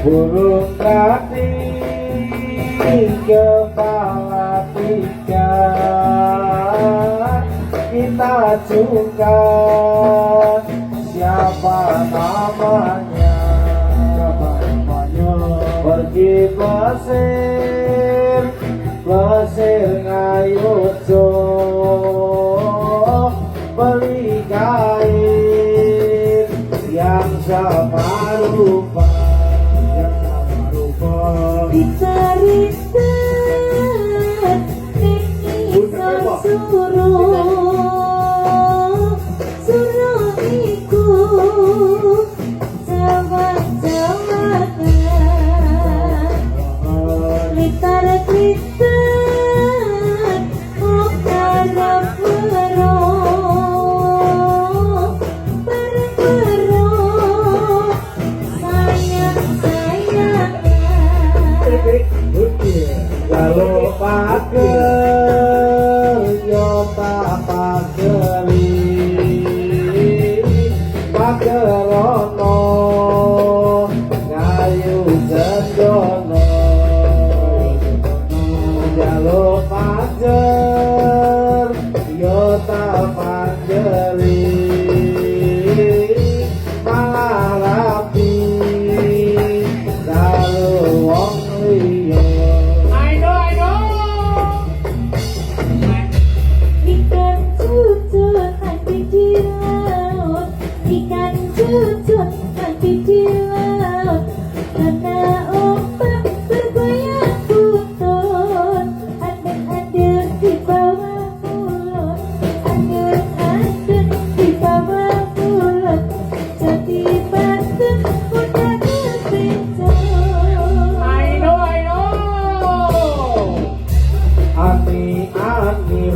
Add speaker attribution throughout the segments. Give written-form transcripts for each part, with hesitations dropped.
Speaker 1: Burung tadi kepala tiga, kita juga siapa namanya, pergi Mesir ngayujo beli kain yang sama rupa,
Speaker 2: dicerita suruh iku jawab-jawab litar-litar
Speaker 1: kalau pager yo tak pageri pagerono ngayu sendono jaluk pager yo tak pageri malah rapi kalau wong liya.
Speaker 2: Ikan cucut nanti di laut, karena ombak bergoyang butut, adem-adem di bawah mulut, adem-adem di bawah mulut, jadi batuk udah kepecah.
Speaker 1: Ani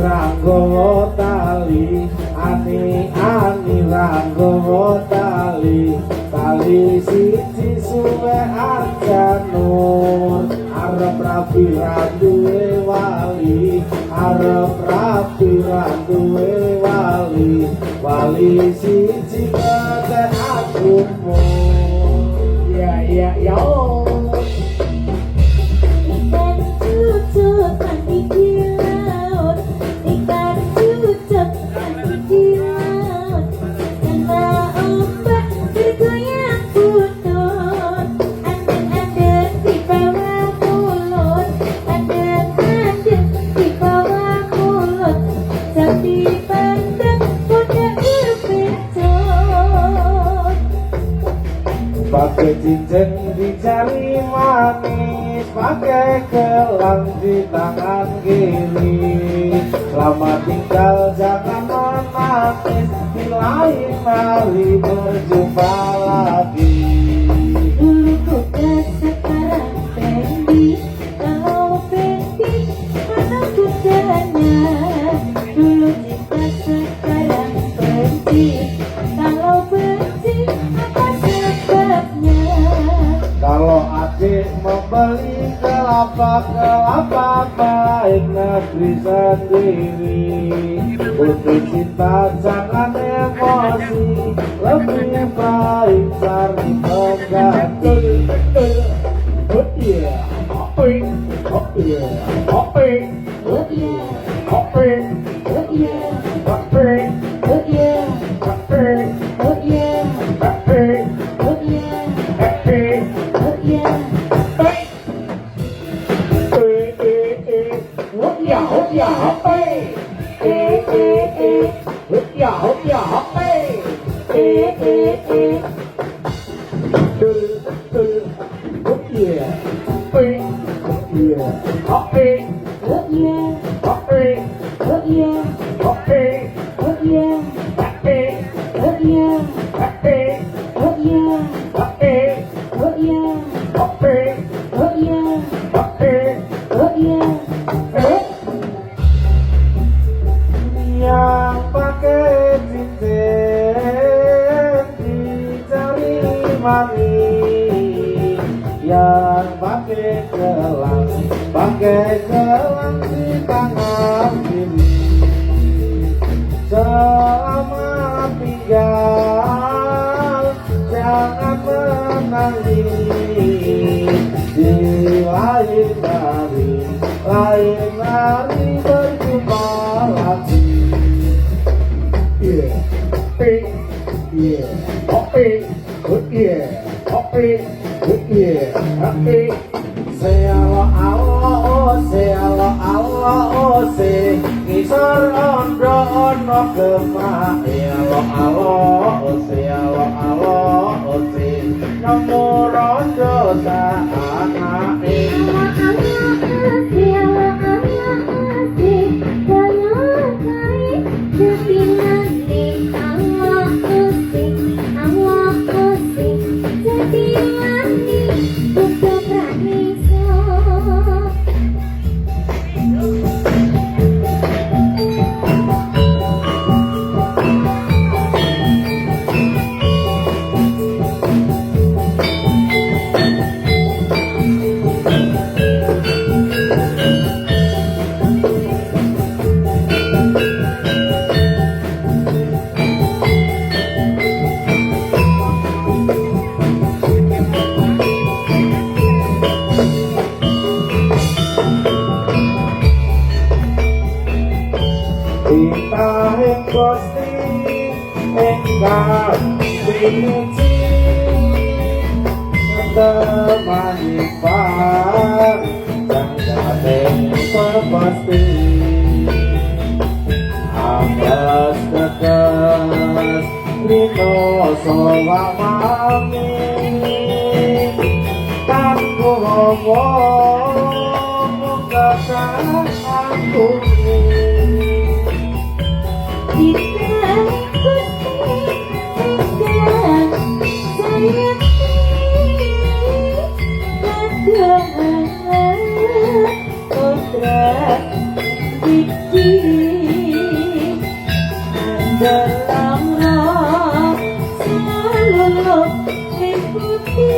Speaker 1: ranggowo tali, ani ranggowo tali, tali siji suwe arjanur, arep rapi randuwe wali, arep rapi randuwe wali, wali siji kete akumu. Ya yo.
Speaker 2: Ikan cucut nanti di laut, ikan cucut nanti di laut, karena ombak bergoyang butut, adem-adem di bawah mulut, adem-adem di bawah mulut, jadi pandang udah berpecot.
Speaker 1: Pakai cincin di jari manis, pakai gelang di tangan kiri. Selamat tinggal jangan menangis, di lain hari berjumpa lagi.
Speaker 2: Dulu kuda sekarang Fendi, kalau Fendi mana kudanya? Dulu cinta sekarang benci, kalau benci apa sebabnya?
Speaker 1: Kalau adik membeli kelapa baik negeri sendiri. Untuk cinta jangan emosi, lebih baik cari pengganti. Oh yeah, oh yeah, oh yeah, oh yeah,
Speaker 2: Oh yeah,
Speaker 1: oh yeah,
Speaker 2: oh yeah,
Speaker 1: oh yeah,
Speaker 2: oh yeah,
Speaker 1: oh yeah,
Speaker 2: oh yeah,
Speaker 1: oh yeah.
Speaker 2: oh yeah, oh yeah.
Speaker 3: Bagai gelang di tangan kiri. Selamat tinggal, jangan menangis. Di lain hari berjumpa lagi.
Speaker 1: Yeah, big,
Speaker 3: Yeah,
Speaker 1: oh big,
Speaker 3: good yeah,
Speaker 1: big,
Speaker 3: good yeah.
Speaker 1: big.
Speaker 3: Say Allah, oh say Allah, oh say ngisor ondo gemah. Allah, oh say nemu rondo saanake. Ing Gusti engkang pinuji temani par jangkateng pasti ambles tetes lino sowamami tanggo ngomong kesang aku.
Speaker 2: Dalam roh selalu ikuti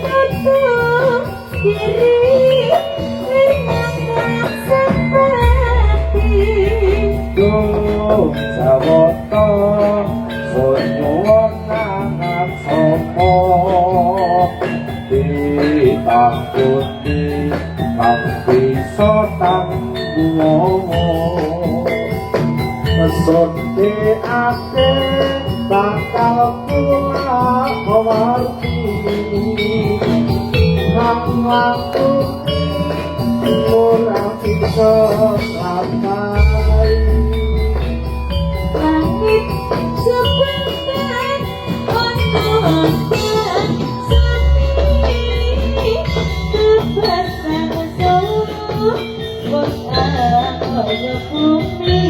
Speaker 2: tutup diri dengan seperti
Speaker 3: Dung sawoto sunyuwun nangan sopo ditangkuti kang bisa tangguwowo Sonde ake bakal kula kawarti nang lakune ora bisa sampai.
Speaker 2: langit sebentar untuk sepi terbesar seluruh kota bumi.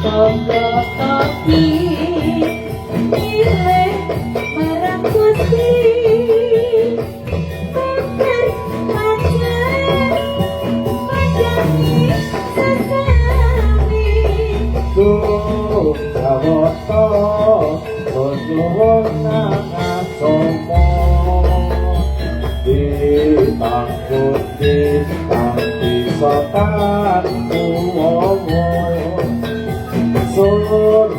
Speaker 2: Topi nilai barang putih Pakai pacar Pajami sesami
Speaker 3: Dung sawoto sunyuwun nangan sopo ditangkuti kang bisa tangguwowo. Sur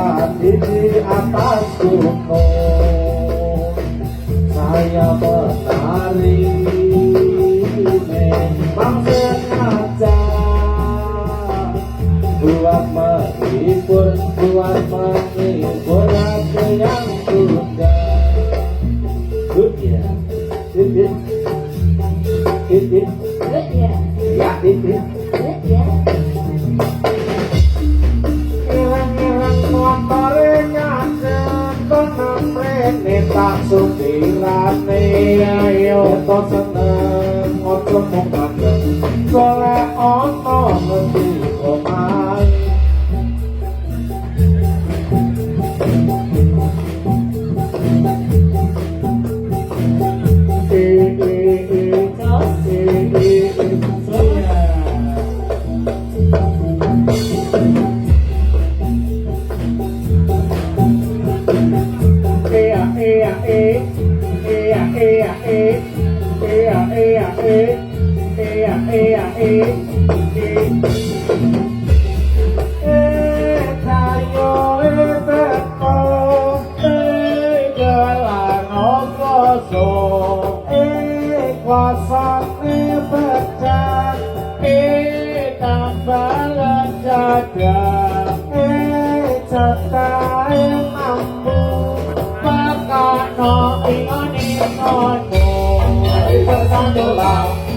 Speaker 3: tadi di atas gunung saya menari memang sengaja buat menghibur hati yang tunda. Good ya, it.
Speaker 2: Good ya.
Speaker 3: Ya, it.
Speaker 2: Good ya.
Speaker 3: Ilang-ilang motornya seneng mrene tak supirane ayo to seneng ojo mung kandeng golek ana ngendi omahe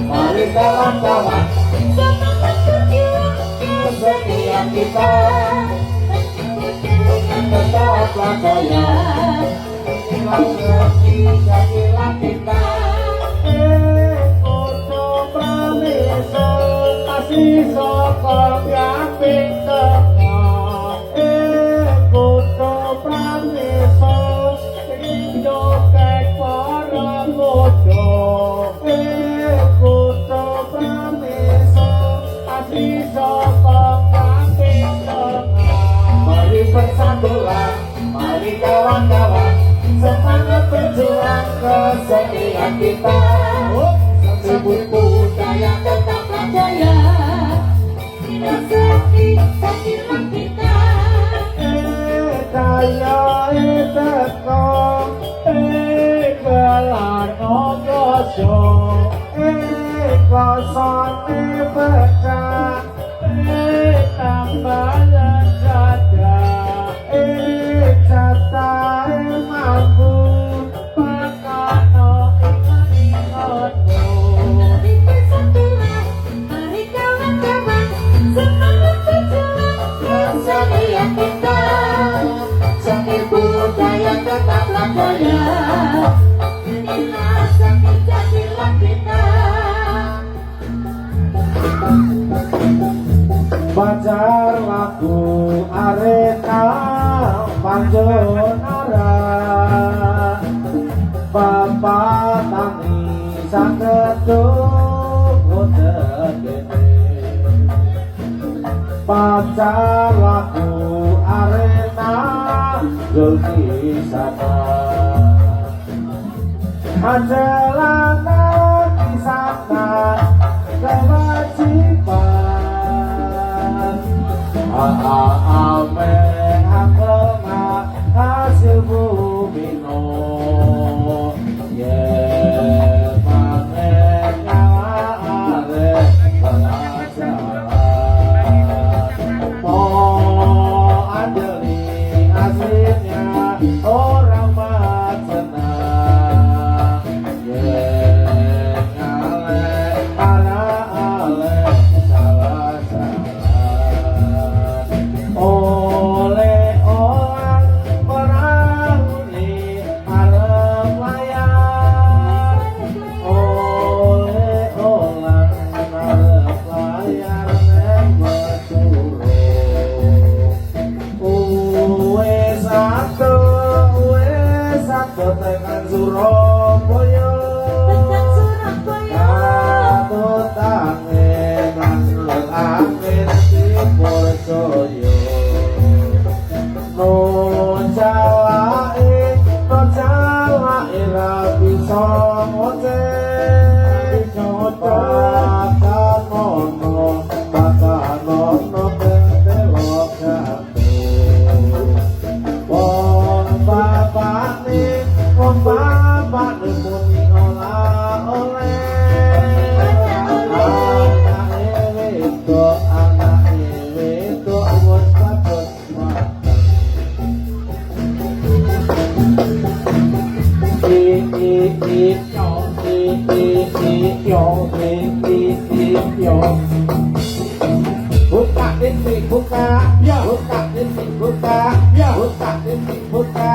Speaker 3: Mari kawan-kawan
Speaker 2: Semangat berjuang kesetiaan kita
Speaker 3: tetaplah jaya jadilah kita kudu pramila kasih sokong yang pinter kudu pramila hidup kek para muda kudu pramila kasih sokong yang pinter. Mari bersatulah, mari kawan-kawan, semangat berjuang kesetiaan kita. Sebut budaya tetaplah jaya,
Speaker 2: Tidak sedih kita
Speaker 3: daya teko, gelar ogoso, kosone pecah, tambah lezada, jatahe mampu, pakano ingat-ingatmu.
Speaker 2: Mari bersatulah, mari kawan-kawan Semangat berjuang kesetiaan kita
Speaker 3: Seni budaya tetaplah jaya.
Speaker 2: Inilah seni jadilah kita
Speaker 3: Bajar lagu arena panjonara Bapak tani saketuk kodegene Bajar lagu arena Zulki sana Angelana di sana kewajiban Amen agama hasil bumi no ye panen ale pelajaran mau adeli aslinya orang macena ye ale para ale oleh orang perauni arep layar oleh orang arep layar neng Madura uwe satu tekan Surabaya
Speaker 2: Tentang Surabaya
Speaker 3: katut angin angin angin timur jaya no jalai ra bisa ngoce bakal nono pentelok jatuh Buka titik buka, buka titik buka, buka titik buka,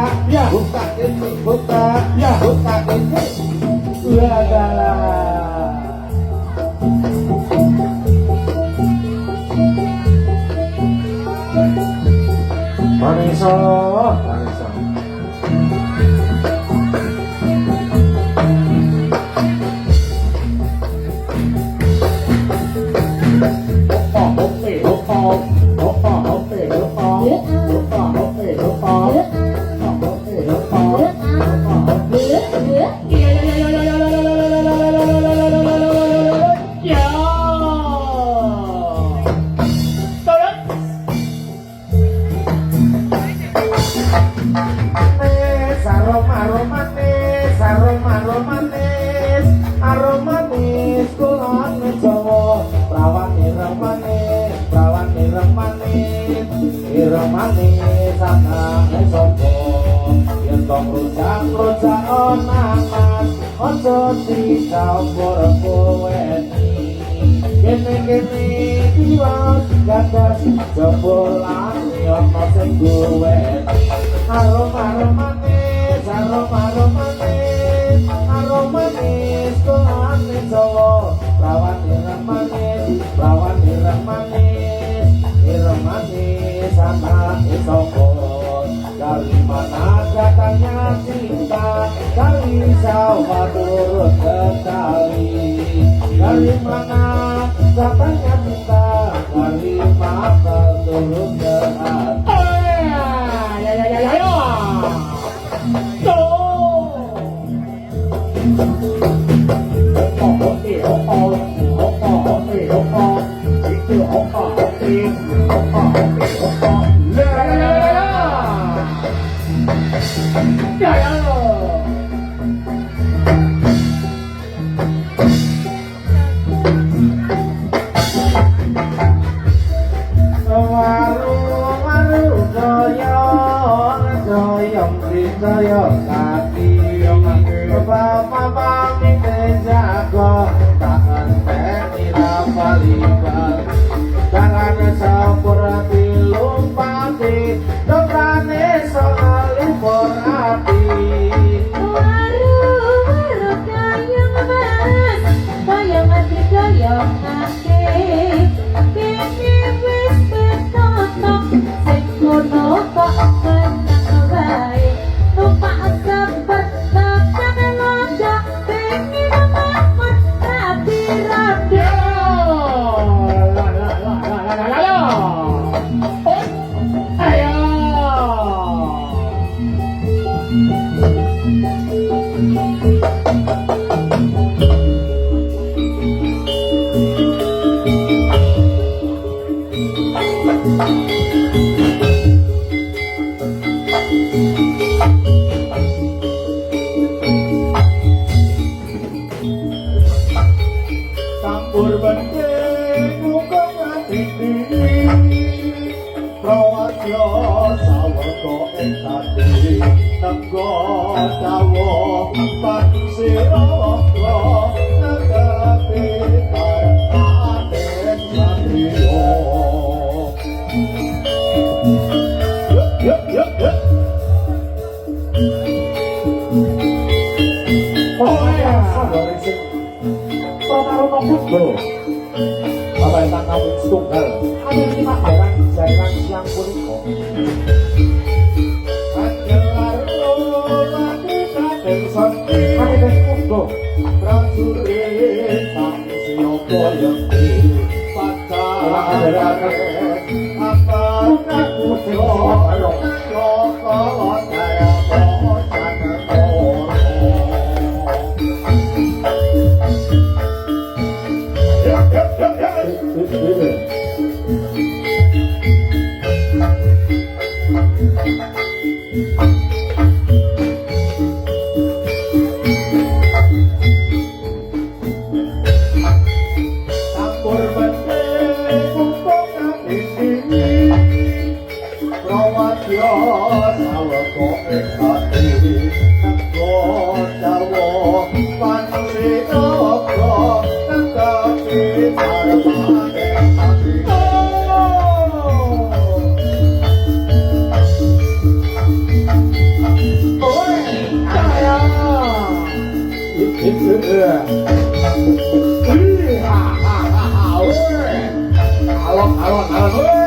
Speaker 3: buka titik buka, buka titik. Maniso, maniso. Aromanis kulon Jawa prawan ireng manis ana sapa yen tong rujak onaman aja dicampur kowe kene diwas gagas jebolan ana sing duwe aromanis kulon Jawa prawan ireng manis anak isokon dari mana datangnya cinta dari sawah turun kendali dari mana datangnya cinta dari mata turun ke hati Jawa Hahaha, weh. Alon, alon, alon, weh.